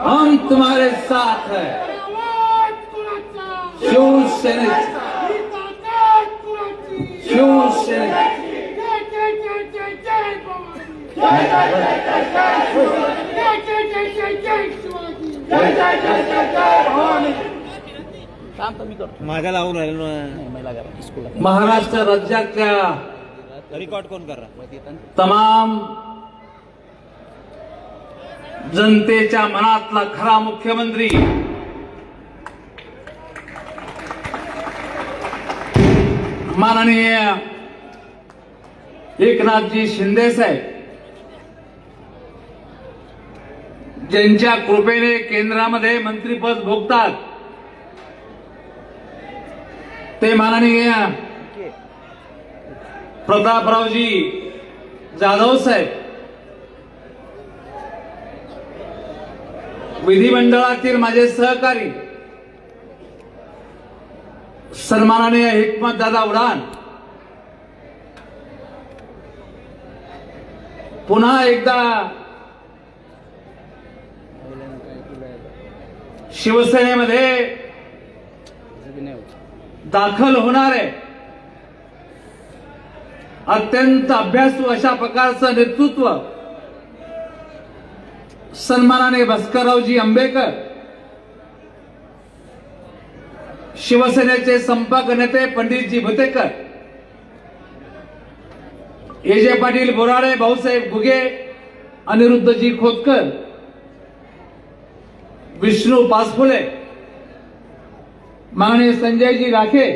हम तुम्हारे साथ है। शिवसेना माझ्या लावून राहिलो महाराष्ट्र राज्यातल्या रिकॉर्ड कोण कर रहा तमाम जनतेच्या मनातला खरा मुख्यमंत्री माननीय एकनाथजी शिंदे साहेब, ज्यांच्या कृपेने केंद्रामध्ये मंत्रीपद भोगतात ते माननीय प्रतापरावजी जाधव साहेब, विधिमंडळातील माझे सहकारी सन्माननीय हिकमतदादा उडान, पुन्हा एकदा शिवसेनेमध्ये दाखल होणारे अत्यंत अभ्यासू अशा प्रकारचं नेतृत्व सन्माननीय भास्कररावजी आंबेकर, शिवसेनेचे संपर्क नेते पंडितजी भुतेकर, एजे पाटील बोराडे, भाऊसाहेब घुगे, अनिरुद्धजी खोतकर, विष्णू पासफुले, माननीय संजयजी राखे,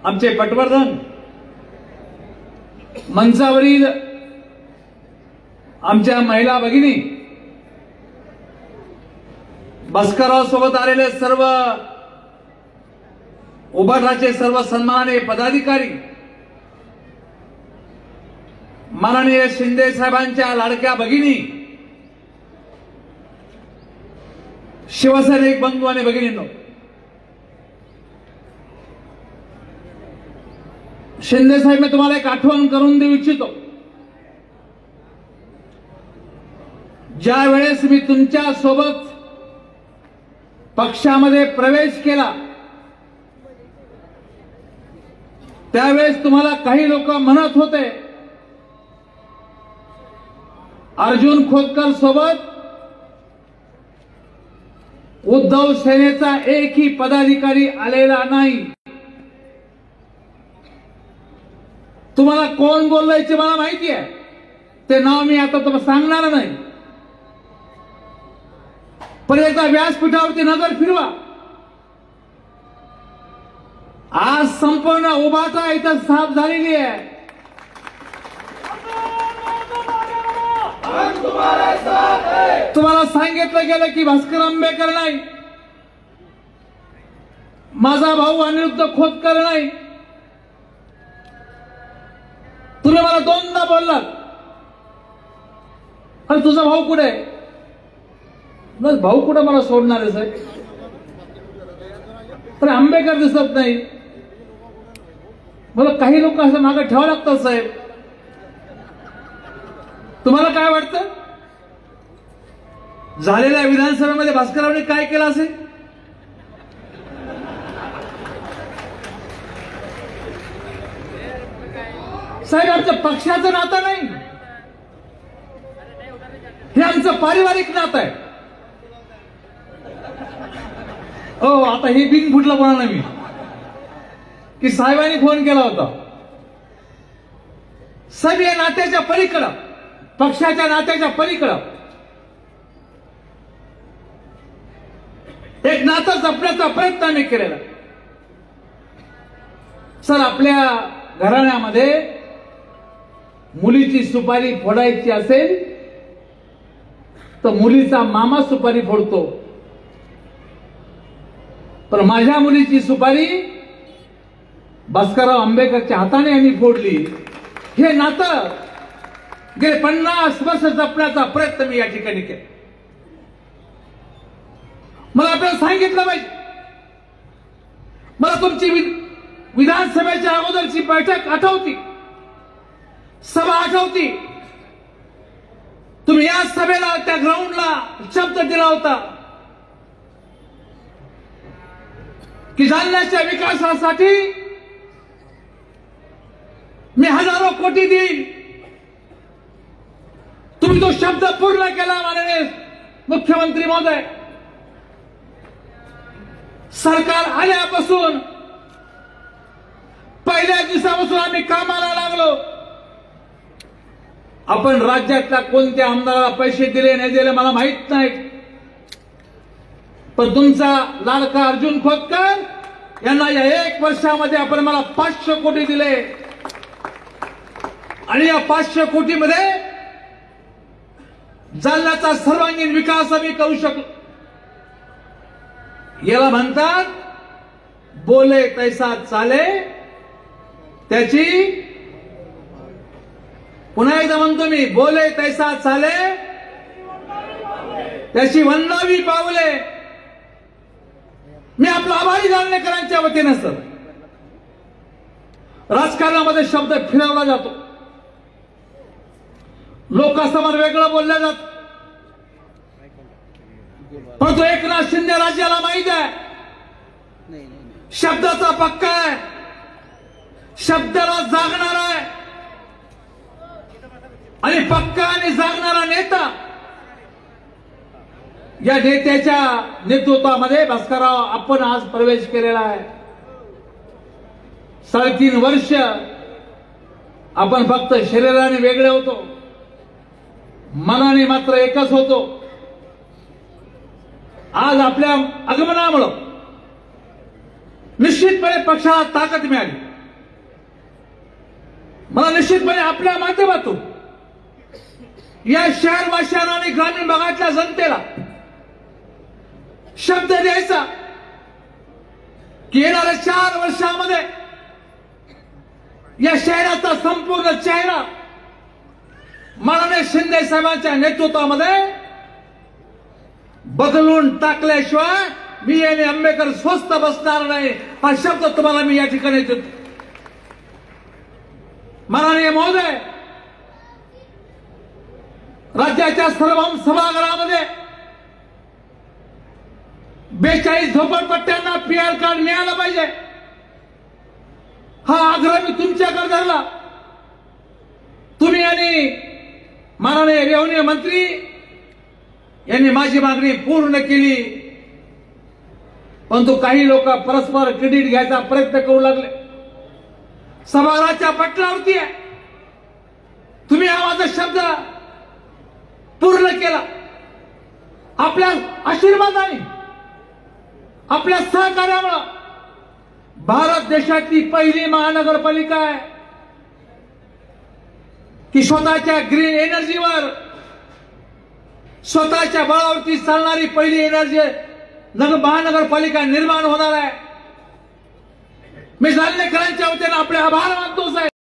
आमचे पटवर्धन, मंचावरील आमच्या महिला भगिनी, भास्करराव सोबत आलेले सर्व उभाटाचे सर्व सन्माननीय पदाधिकारी, माननीय शिंदे साहेबांच्या लाडक्या भगिनी, शिवसैनिक बंधू आणि भगिनींनो, शिंदे साहेब, मी तुम्हाला एक आठवण करून देऊ इच्छितो. ज्या वेळेस मी तुमच्या सोबत पक्षामध्ये प्रवेश केला त्यावेळेस तुम्हाला काही लोक म्हणत होते अर्जुन खोतकर सोबत उद्धव सेनेचा एकही पदाधिकारी आलेला नाही. तुम्हाला कोण बोललाय ते मला माहिती आहे, ते नाव मी आता तुम्हाला सांगणार नाही, पण एकदा व्यासपीठावरती नजर फिरवा. आज संपूर्ण उभाटा इथं साफ झालेली आहे. तुम्हाला सांगितलं गेलं की भास्कर आंबेकर नाही, माझा भाऊ अनिरुद्ध खोतकर नाही. तुम्ही मला दोनदा बोललात, अरे तुझा भाऊ कुठे? भाऊ कुठे मला सोडणार आहे साहेब? तर आंबेकर दिसत नाही. मला काही लोक असं मागे ठेवावं लागतात साहेब. तुम्हाला काय वाटतं झालेल्या विधानसभेमध्ये भास्कररावने काय केलं असेल? साहेब, आमचं पक्षाचं नातं नाही, हे आमचं पारिवारिक नातं आहे. हो, आता हे बिन फुटलं कोणाला मी की साहेबांनी फोन केला होता. साहेब, या नात्याच्या पलीकडं, पक्षाच्या नात्याच्या पलीकडं एक नातं जपण्याचा प्रयत्न आम्ही केलेला. सर, आपल्या घराण्यामध्ये मुलीची सुपारी फोडायची असेल तर मुलीचा मामा सुपारी फोडतो, पण माझ्या मुलीची सुपारी भास्करराव आंबेकरच्या हाताने यांनी फोडली. हे नातं गेले 50 वर्ष जपण्याचा प्रयत्न मी या ठिकाणी केला. मला आपल्याला सांगितलं पाहिजे. मला तुमची विधानसभेच्या अगोदरची बैठक आठवती, सभा आठवती. तुम्ही या सभेला त्या ग्राउंडला शब्द दिला होता की जालन्याच्या विकासासाठी मी हजारो कोटी देईन. तुम्ही तो शब्द पूर्ण केला माननीय मुख्यमंत्री महोदय. सरकार आल्यापासून पहिल्या दिवसापासून आम्ही कामाला लागलो. आपण राज्यातल्या कोणत्या आमदाराला पैसे दिले नाही दिले मला माहित नाही, पण तुमचा लाडका अर्जुन खोतकर यांना या 1 वर्षामध्ये आपण मला 500 कोटी दिले आणि या 500 कोटीमध्ये जालन्याचा सर्वांगीण विकास आम्ही करू शकलो. याला म्हणतात बोले तैसा चाले, त्याची पुन्हा एकदा म्हणतो मी, बोले तैसा चाले त्याची वंदावी पावले. मी आपला आभारी जालनेकरांच्या वतीने सर. राजकारणामध्ये शब्द फिरवला जातो, लोकांसमोर वेगळं बोललं जात, परंतु एकनाथ शिंदे राज्याला माहित आहे शब्दाचा पक्का आहे, शब्दाला जागणार आहे आणि पक्का आणि जागणारा नेता. या नेत्याच्या नेतृत्वामध्ये भास्करराव आपण आज प्रवेश केलेला आहे. 3.5 वर्ष आपण फक्त शरीराने वेगळे होतो, मनाने मात्र एकच होतो. आज आपल्या आगमनामुळे निश्चितपणे पक्षाला ताकद मिळाली. मला निश्चितपणे आपल्या माध्यमातून या शहरवासियांना आणि ग्रामीण भागातल्या जनतेला शब्द द्यायचा की येणाऱ्या 4 वर्षामध्ये या शहराचा संपूर्ण चेहरा माननीय शिंदे साहेबांच्या नेतृत्वामध्ये बदलून टाकल्याशिवाय मी आणि आंबेडकर स्वस्थ बसणार नाही, हा शब्द तुम्हाला मी या ठिकाणी देतो. माननीय महोदय, राज्याच्या सर्व सभागृहामध्ये 42 झोपडपट्ट्यांना पीआर कार्ड मिळालं पाहिजे, हा आग्रह मी तुमच्याकडे धरला. तुम्ही आणि माननीय रेव्हेन्यू मंत्री यांनी माझी मागणी पूर्ण केली, परंतु काही लोक परस्पर क्रेडिट घ्यायचा प्रयत्न करू लागले. सभागृहाच्या पटलावरती आहे, तुम्ही हा माझा शब्द पूर्ण केला. आपल्या आशीर्वादाने, आपल्या सहकार्यामुळे भारत देशातली पहिली महानगरपालिका आहे की स्वतःच्या ग्रीन एनर्जीवर, स्वतःच्या बळावरती चालणारी पहिली एनर्जी महानगरपालिका निर्माण होणार आहे. मी जालनेकरांच्या वतीने आपले आभार मानतो साहेब.